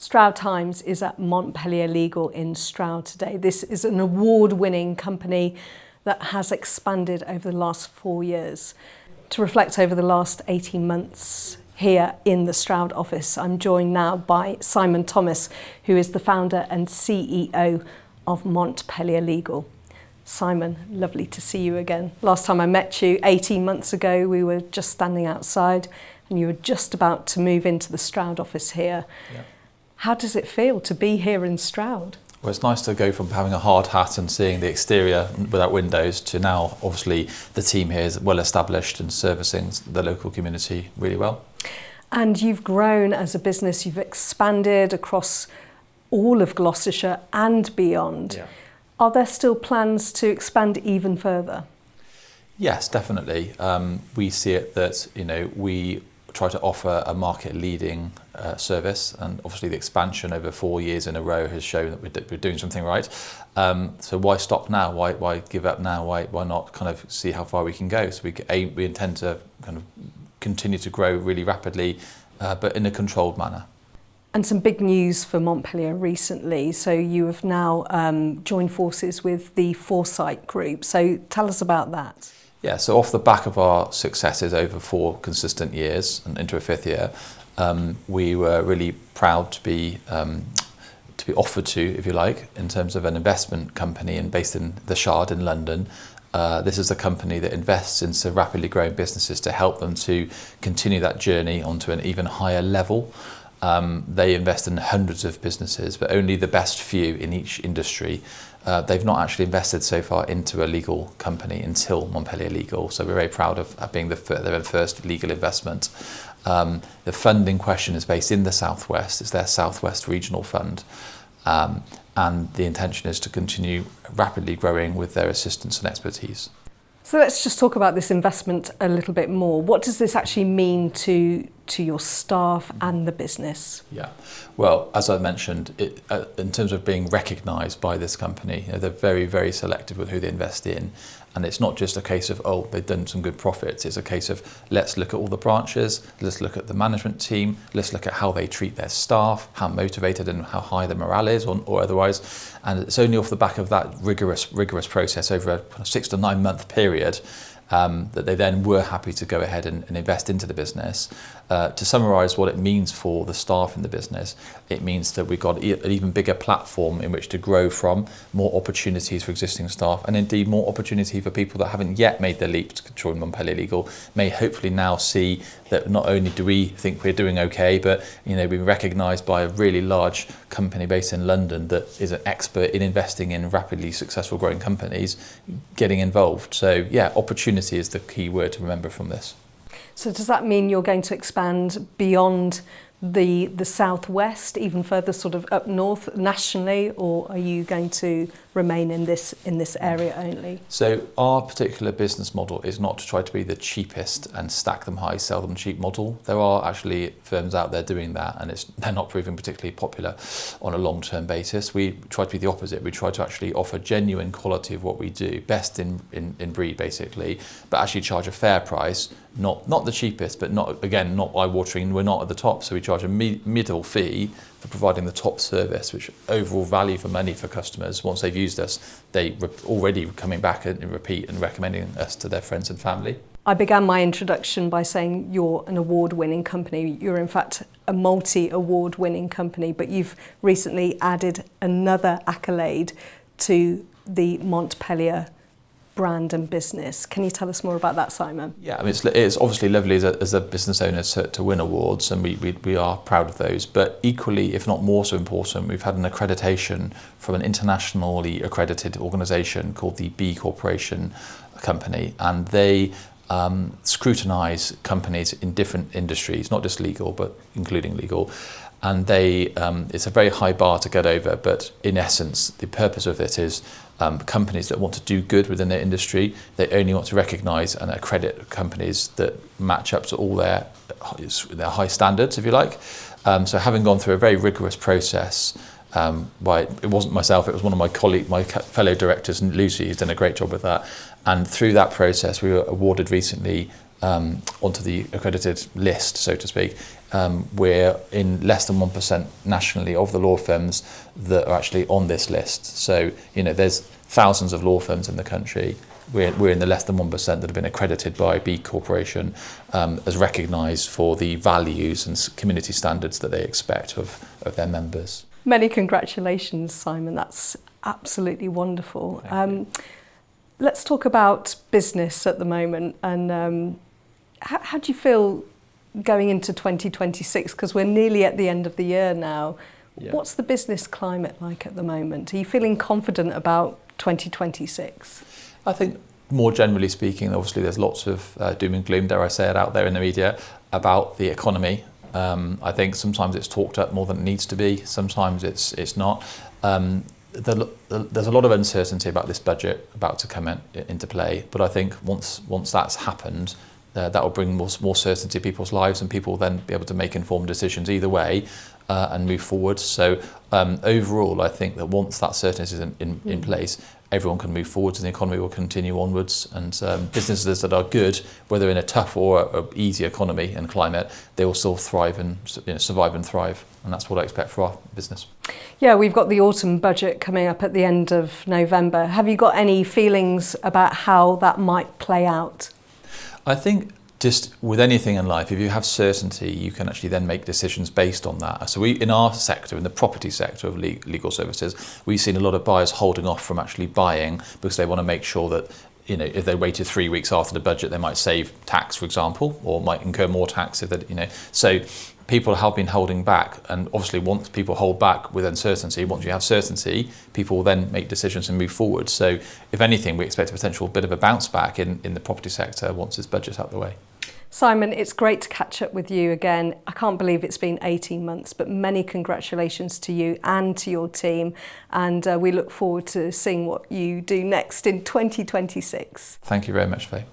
Stroud Times is at Montpellier Legal in Stroud today. This is an award-winning company that has expanded over the last 4 years. To reflect over the last 18 months here in the Stroud office, I'm joined now by Simon Thomas, who is the founder and CEO of Montpellier Legal. Simon, lovely to see you again. Last time I met you 18 months ago, we were just standing outside and you were just about to move into the Stroud office here. Yeah. How does it feel to be here in Stroud? Well, it's nice to go from having a hard hat and seeing the exterior without windows to now, obviously, the team here is well established and servicing the local community really well. And you've grown as a business, you've expanded across all of Gloucestershire and beyond. Yeah. Are there still plans to expand even further? Yes, definitely. We see it that, we try to offer a market-leading service, and obviously the expansion over 4 years in a row has shown that we're doing something right. So why stop now? Why give up now? Why not kind of see how far we can go? So we intend to kind of continue to grow really rapidly, but in a controlled manner. And some big news for Montpellier recently. So you have now joined forces with the Foresight Group. So tell us about that. Yeah, so off the back of our successes over 4 consistent years and into a 5th year, we were really proud to be offered to, if you like, in terms of an investment company and based in the Shard in London. This is a company that invests into rapidly growing businesses to help them to continue that journey onto an even higher level. They invest in hundreds of businesses, but only the best few in each industry. They've not actually invested so far into a legal company until Montpellier Legal, so we're very proud of being their first legal investment. The fund in question is based in the Southwest. It's their Southwest Regional Fund, and the intention is to continue rapidly growing with their assistance and expertise. So let's just talk about this investment a little bit more. What does this actually mean to your staff and the business? Yeah, well, as I mentioned, in terms of being recognised by this company, they're very, very selective with who they invest in. And it's not just a case of, they've done some good profits. It's a case of, let's look at all the branches, let's look at the management team, let's look at how they treat their staff, how motivated and how high the morale is or otherwise. And it's only off the back of that rigorous process over a 6 to 9 month period that they then were happy to go ahead and invest into the business. To summarise what it means for the staff in the business, it means that we've got an even bigger platform in which to grow from, more opportunities for existing staff, and indeed more opportunity for people that haven't yet made the leap to join Montpellier Legal, may hopefully now see that not only do we think we're doing okay, but we've been recognised by a really large company based in London that is an expert in investing in rapidly successful growing companies getting involved. So yeah, opportunity is the key word to remember from this. So does that mean you're going to expand beyond the Southwest, even further sort of up north nationally, or are you going to remain in this area only? So our particular business model is not to try to be the cheapest and stack them high, sell them cheap model. There are actually firms out there doing that, and they're not proving particularly popular on a long-term basis. We try to be the opposite. We try to actually offer genuine quality of what we do, best in breed basically, but actually charge a fair price, not the cheapest, but not eye-watering. We're not at the top, so we charge a middle fee for providing the top service, which overall value for money for customers. Once they've used us, they already coming back and repeat and recommending us to their friends and family. I began my introduction by saying you're an award-winning company. You're in fact a multi-award-winning company, but you've recently added another accolade to the Montpellier brand and business. Can you tell us more about that, Simon? Yeah, I mean, it's obviously lovely as a business owner to win awards, and we are proud of those. But equally, if not more so important, we've had an accreditation from an internationally accredited organisation called the B Corporation company, and they scrutinise companies in different industries, not just legal, but including legal. And it's a very high bar to get over, but in essence, the purpose of it is companies that want to do good within their industry, they only want to recognise and accredit companies that match up to all their high standards, if you like. So having gone through a very rigorous process, it wasn't myself, it was one of my fellow directors, Lucy, who's done a great job with that. And through that process, we were awarded recently onto the accredited list, so to speak, we're in less than 1% nationally of the law firms that are actually on this list. So, there's thousands of law firms in the country. We're in the less than 1% that have been accredited by B Corporation as recognised for the values and community standards that they expect of their members. Many congratulations, Simon. That's absolutely wonderful. Let's talk about business at the moment, and how do you feel going into 2026? Because we're nearly at the end of the year now. Yeah. What's the business climate like at the moment? Are you feeling confident about 2026? I think more generally speaking, obviously there's lots of doom and gloom, dare I say it, out there in the media about the economy. I think sometimes it's talked up more than it needs to be. Sometimes it's not. There's a lot of uncertainty about this budget about to come into play. But I think once that's happened, that will bring more certainty to people's lives, and people will then be able to make informed decisions either way and move forward. So overall, I think that once that certainty is in place, everyone can move forwards and the economy will continue onwards. And businesses that are good, whether in a tough or a easy economy and climate, they will still thrive and survive and thrive. And that's what I expect for our business. Yeah, we've got the autumn budget coming up at the end of November. Have you got any feelings about how that might play out? I think just with anything in life, if you have certainty, you can actually then make decisions based on that. So in our sector, in the property sector of legal services, we've seen a lot of buyers holding off from actually buying because they want to make sure that, if they waited 3 weeks after the budget, they might save tax, for example, or might incur more tax if they, so people have been holding back. And obviously once people hold back with uncertainty, once you have certainty, people will then make decisions and move forward. So if anything, we expect a potential bit of a bounce back in the property sector once this budget's out of the way. Simon, it's great to catch up with you again. I can't believe it's been 18 months, but many congratulations to you and to your team. And we look forward to seeing what you do next in 2026. Thank you very much, Faye.